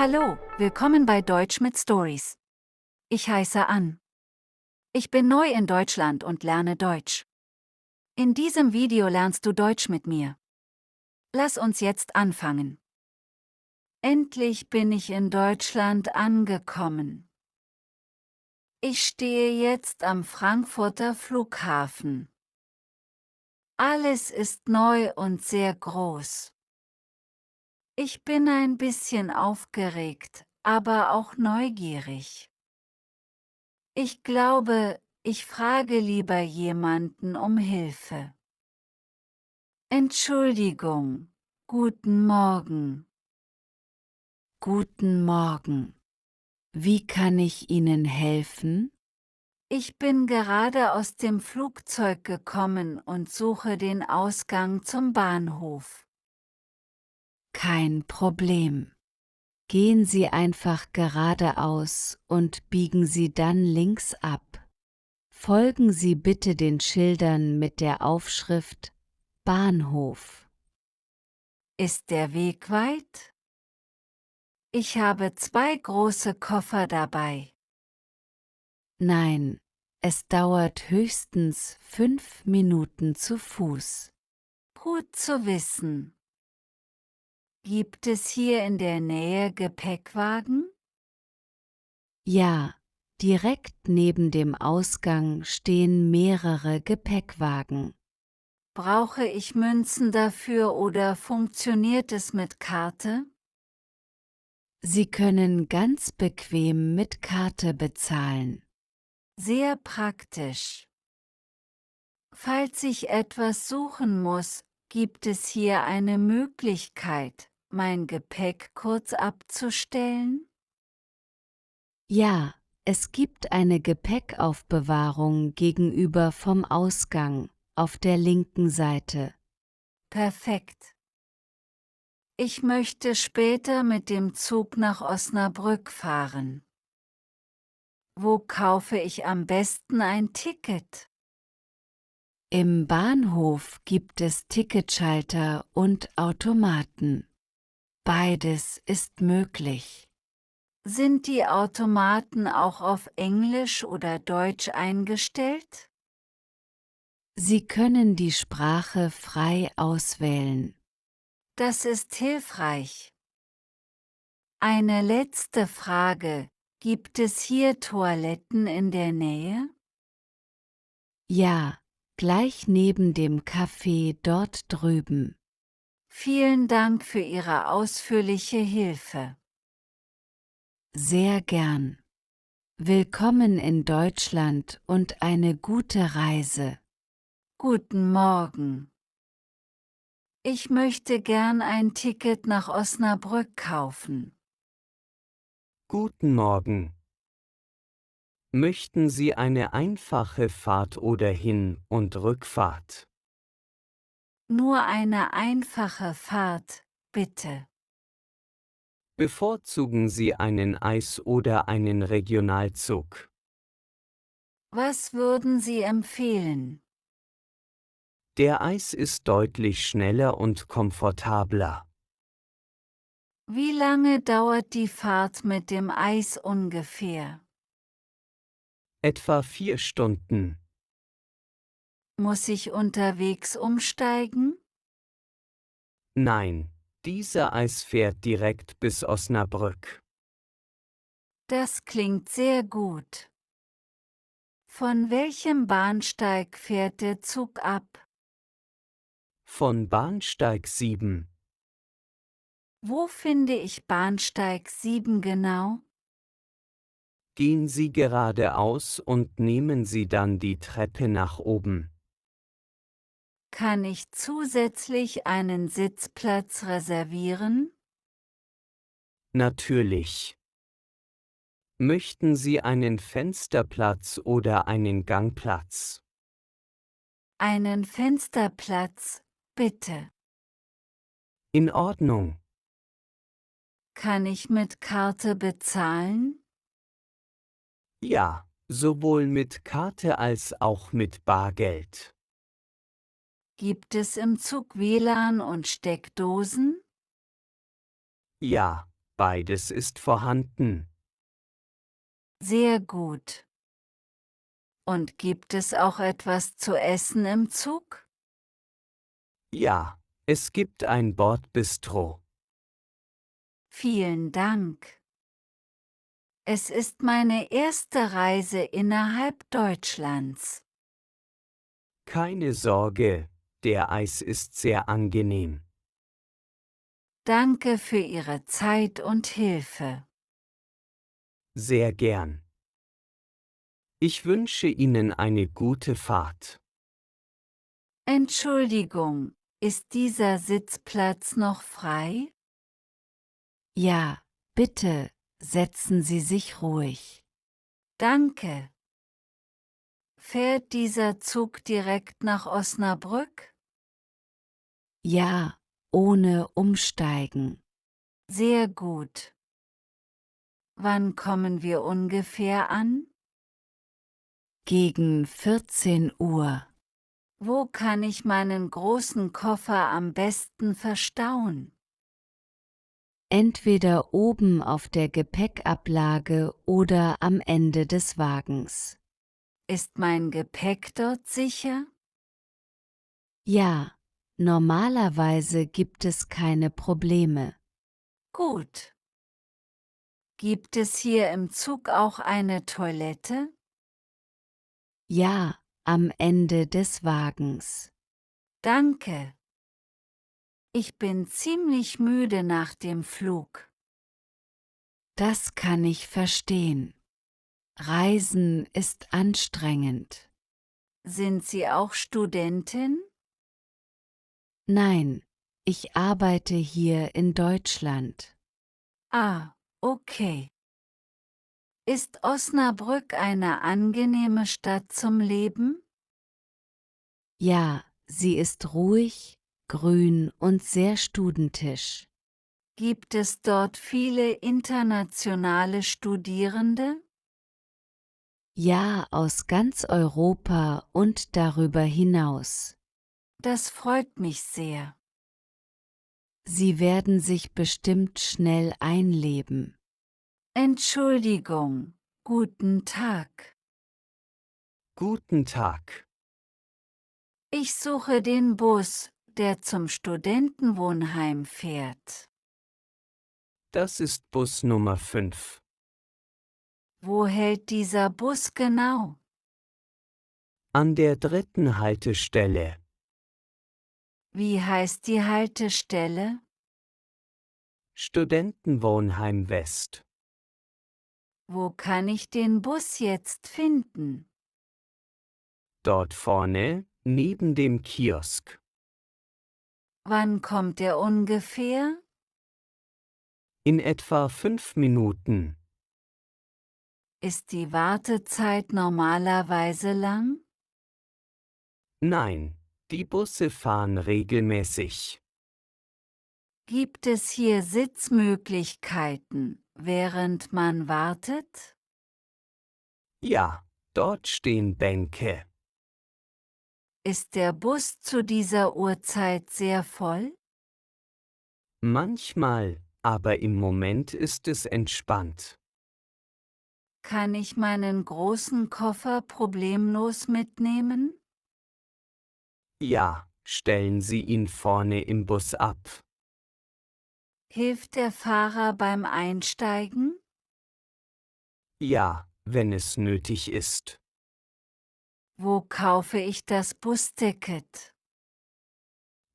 Hallo, willkommen bei Deutsch mit Stories. Ich heiße Ann. Ich bin neu in Deutschland und lerne Deutsch. In diesem Video lernst du Deutsch mit mir. Lass uns jetzt anfangen. Endlich bin ich in Deutschland angekommen. Ich stehe jetzt am Frankfurter Flughafen. Alles ist neu und sehr groß. Ich bin ein bisschen aufgeregt, aber auch neugierig. Ich glaube, ich frage lieber jemanden um Hilfe. Entschuldigung, guten Morgen. Guten Morgen. Wie kann ich Ihnen helfen? Ich bin gerade aus dem Flugzeug gekommen und suche den Ausgang zum Bahnhof. Kein Problem. Gehen Sie einfach geradeaus und biegen Sie dann links ab. Folgen Sie bitte den Schildern mit der Aufschrift Bahnhof. Ist der Weg weit? Ich habe 2 große Koffer dabei. Nein, es dauert höchstens 5 Minuten zu Fuß. Gut zu wissen. Gibt es hier in der Nähe Gepäckwagen? Ja, direkt neben dem Ausgang stehen mehrere Gepäckwagen. Brauche ich Münzen dafür oder funktioniert es mit Karte? Sie können ganz bequem mit Karte bezahlen. Sehr praktisch. Falls ich etwas suchen muss, gibt es hier eine Möglichkeit, mein Gepäck kurz abzustellen? Ja, es gibt eine Gepäckaufbewahrung gegenüber vom Ausgang, auf der linken Seite. Perfekt. Ich möchte später mit dem Zug nach Osnabrück fahren. Wo kaufe ich am besten ein Ticket? Im Bahnhof gibt es Ticketschalter und Automaten. Beides ist möglich. Sind die Automaten auch auf Englisch oder Deutsch eingestellt? Sie können die Sprache frei auswählen. Das ist hilfreich. Eine letzte Frage. Gibt es hier Toiletten in der Nähe? Ja, gleich neben dem Café dort drüben. Vielen Dank für Ihre ausführliche Hilfe. Sehr gern. Willkommen in Deutschland und eine gute Reise. Guten Morgen. Ich möchte gern ein Ticket nach Osnabrück kaufen. Guten Morgen. Möchten Sie eine einfache Fahrt oder Hin- und Rückfahrt? Nur eine einfache Fahrt, bitte. Bevorzugen Sie einen Eis- oder einen Regionalzug? Was würden Sie empfehlen? Der Eis ist deutlich schneller und komfortabler. Wie lange dauert die Fahrt mit dem Eis ungefähr? Etwa 4 Stunden. Muss ich unterwegs umsteigen? Nein, dieser Eis fährt direkt bis Osnabrück. Das klingt sehr gut. Von welchem Bahnsteig fährt der Zug ab? Von Bahnsteig 7. Wo finde ich Bahnsteig 7 genau? Gehen Sie geradeaus und nehmen Sie dann die Treppe nach oben. Kann ich zusätzlich einen Sitzplatz reservieren? Natürlich. Möchten Sie einen Fensterplatz oder einen Gangplatz? Einen Fensterplatz, bitte. In Ordnung. Kann ich mit Karte bezahlen? Ja, sowohl mit Karte als auch mit Bargeld. Gibt es im Zug WLAN und Steckdosen? Ja, Beides ist vorhanden. Sehr gut. Und gibt es auch etwas zu essen im Zug? Ja, es gibt ein Bordbistro. Vielen Dank. Es ist meine erste Reise innerhalb Deutschlands. Keine Sorge, der Eis ist sehr angenehm. Danke für Ihre Zeit und Hilfe. Sehr gern. Ich wünsche Ihnen eine gute Fahrt. Entschuldigung, ist dieser Sitzplatz noch frei? Ja, bitte, setzen Sie sich ruhig. Danke. Fährt dieser Zug direkt nach Osnabrück? Ja, ohne Umsteigen. Sehr gut. Wann kommen wir ungefähr an? Gegen 14 Uhr. Wo kann ich meinen großen Koffer am besten verstauen? Entweder oben auf der Gepäckablage oder am Ende des Wagens. Ist mein Gepäck dort sicher? Ja, normalerweise gibt es keine Probleme. Gut. Gibt es hier im Zug auch eine Toilette? Ja, am Ende des Wagens. Danke. Ich bin ziemlich müde nach dem Flug. Das kann ich verstehen. Reisen ist anstrengend. Sind Sie auch Studentin? Nein, ich arbeite hier in Deutschland. Ah, okay. Ist Osnabrück eine angenehme Stadt zum Leben? Ja, sie ist ruhig, grün und sehr studentisch. Gibt es dort viele internationale Studierende? Ja, aus ganz Europa und darüber hinaus. Das freut mich sehr. Sie werden sich bestimmt schnell einleben. Entschuldigung, guten Tag. Guten Tag. Ich suche den Bus, der zum Studentenwohnheim fährt. Das ist Bus Nummer 5. Wo hält dieser Bus genau? An der 3. Haltestelle. Wie heißt die Haltestelle? Studentenwohnheim West. Wo kann ich den Bus jetzt finden? Dort vorne, neben dem Kiosk. Wann kommt er ungefähr? In etwa 5 Minuten. Ist die Wartezeit normalerweise lang? Nein, die Busse fahren regelmäßig. Gibt es hier Sitzmöglichkeiten, während man wartet? Ja, dort stehen Bänke. Ist der Bus zu dieser Uhrzeit sehr voll? Manchmal, aber im Moment ist es entspannt. Kann ich meinen großen Koffer problemlos mitnehmen? Ja, stellen Sie ihn vorne im Bus ab. Hilft der Fahrer beim Einsteigen? Ja, wenn es nötig ist. Wo kaufe ich das Busticket?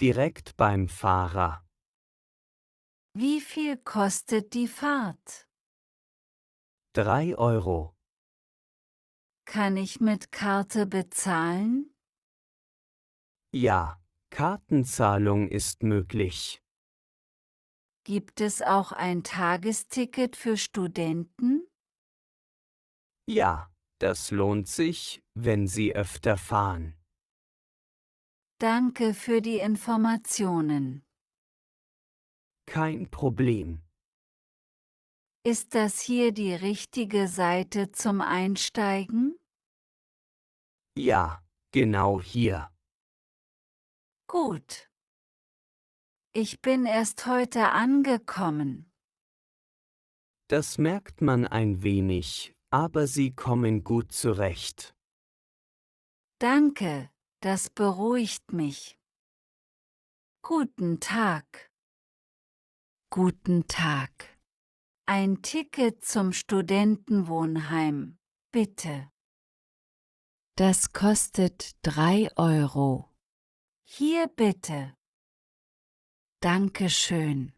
Direkt beim Fahrer. Wie viel kostet die Fahrt? 3 Euro. Kann ich mit Karte bezahlen? Ja, Kartenzahlung ist möglich. Gibt es auch ein Tagesticket für Studenten? Ja, das lohnt sich, wenn Sie öfter fahren. Danke für die Informationen. Kein Problem. Ist das hier die richtige Seite zum Einsteigen? Ja, genau hier. Gut. Ich bin erst heute angekommen. Das merkt man ein wenig, aber Sie kommen gut zurecht. Danke, das beruhigt mich. Guten Tag. Guten Tag. Ein Ticket zum Studentenwohnheim, bitte. Das kostet 3 Euro. Hier bitte. Dankeschön.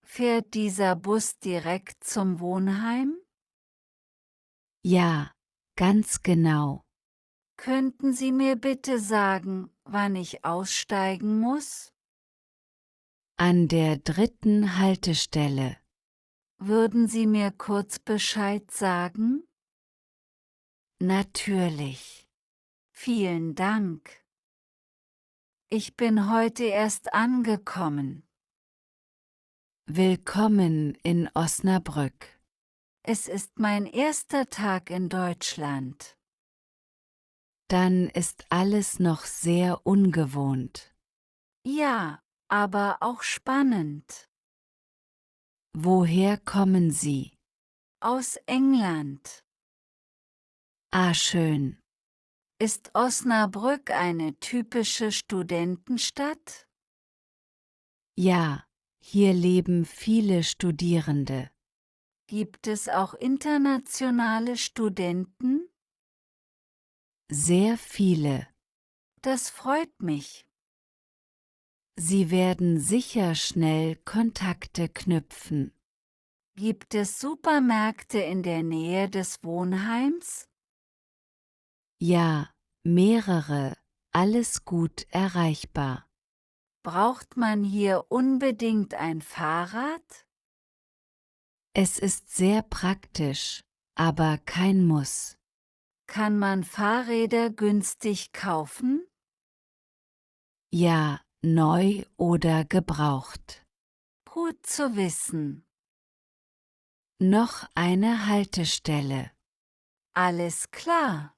Fährt dieser Bus direkt zum Wohnheim? Ja, ganz genau. Könnten Sie mir bitte sagen, wann ich aussteigen muss? An der 3. Haltestelle. Würden Sie mir kurz Bescheid sagen? Natürlich. Vielen Dank. Ich bin heute erst angekommen. Willkommen in Osnabrück. Es ist mein erster Tag in Deutschland. Dann ist alles noch sehr ungewohnt. Ja, aber auch spannend. Woher kommen Sie? Aus England. Ah, schön. Ist Osnabrück eine typische Studentenstadt? Ja, hier leben viele Studierende. Gibt es auch internationale Studenten? Sehr viele. Das freut mich. Sie werden sicher schnell Kontakte knüpfen. Gibt es Supermärkte in der Nähe des Wohnheims? Ja, mehrere, alles gut erreichbar. Braucht man hier unbedingt ein Fahrrad? Es ist sehr praktisch, aber kein Muss. Kann man Fahrräder günstig kaufen? Ja, neu oder gebraucht. Gut zu wissen. Noch eine Haltestelle. Alles klar.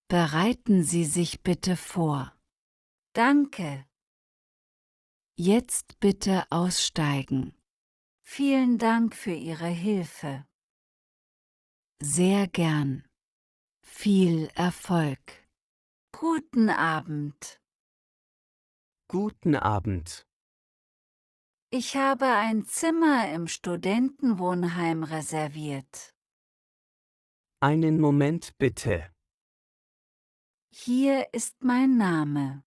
Bereiten Sie sich bitte vor. Danke. Jetzt bitte aussteigen. Vielen Dank für Ihre Hilfe. Sehr gern. Viel Erfolg. Guten Abend. Guten Abend. Ich habe ein Zimmer im Studentenwohnheim reserviert. Einen Moment bitte. Hier ist mein Name.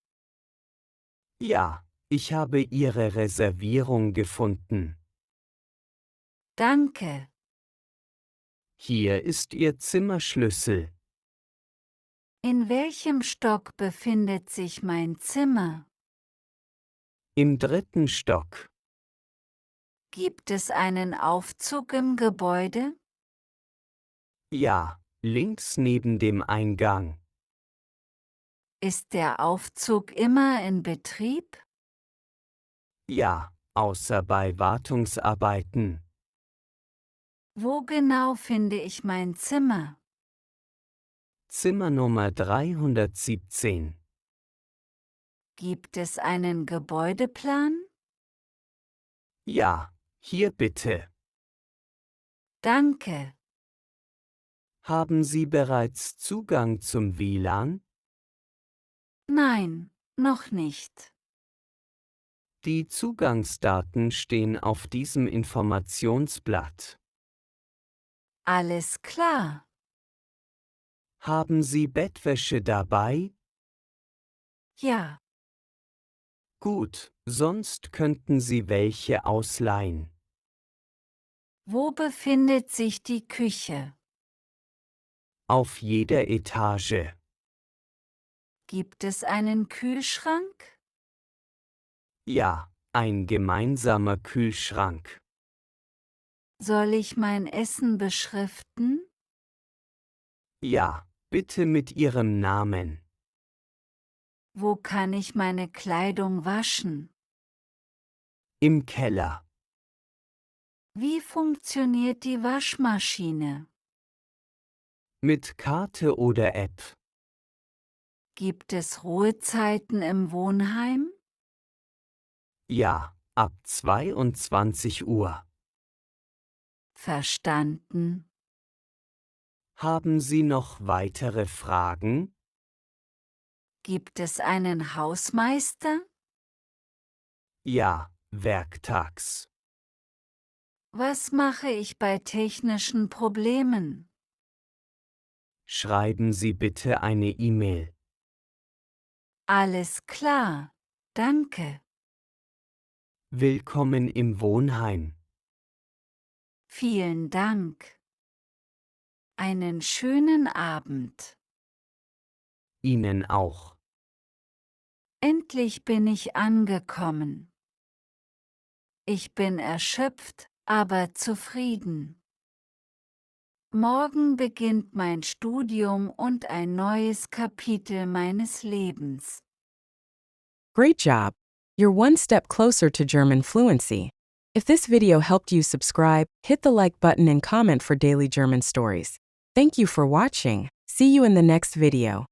Ja, ich habe Ihre Reservierung gefunden. Danke. Hier ist Ihr Zimmerschlüssel. In welchem Stock befindet sich mein Zimmer? Im 3. Stock. Gibt es einen Aufzug im Gebäude? Ja, links neben dem Eingang. Ist der Aufzug immer in Betrieb? Ja, außer bei Wartungsarbeiten. Wo genau finde ich mein Zimmer? Zimmer Nummer 317. Gibt es einen Gebäudeplan? Ja, hier bitte. Danke. Haben Sie bereits Zugang zum WLAN? Nein, noch nicht. Die Zugangsdaten stehen auf diesem Informationsblatt. Alles klar. Haben Sie Bettwäsche dabei? Ja, Gut, sonst könnten Sie welche ausleihen. wo befindet sich die Küche? Auf jeder Etage. Gibt es einen Kühlschrank? Ja, ein gemeinsamer Kühlschrank. Soll ich mein Essen beschriften? Ja, bitte mit Ihrem Namen. Wo kann ich meine Kleidung waschen? Im Keller. Wie funktioniert die Waschmaschine? Mit Karte oder App. Gibt es Ruhezeiten im Wohnheim? Ja, ab 22 Uhr. Verstanden? Haben Sie noch weitere Fragen? Gibt es einen Hausmeister? Ja, werktags. Was mache ich bei technischen Problemen? Schreiben Sie bitte eine E-Mail. Alles klar, danke. Willkommen im Wohnheim. Vielen Dank. Einen schönen Abend. Ihnen auch. Endlich bin ich angekommen. Ich bin erschöpft, aber zufrieden. Morgen beginnt mein Studium und ein neues Kapitel meines Lebens. Great job! You're one step closer to German fluency. If this video helped you, subscribe, hit the like button and comment for daily German stories. Thank you for watching. See you in the next video.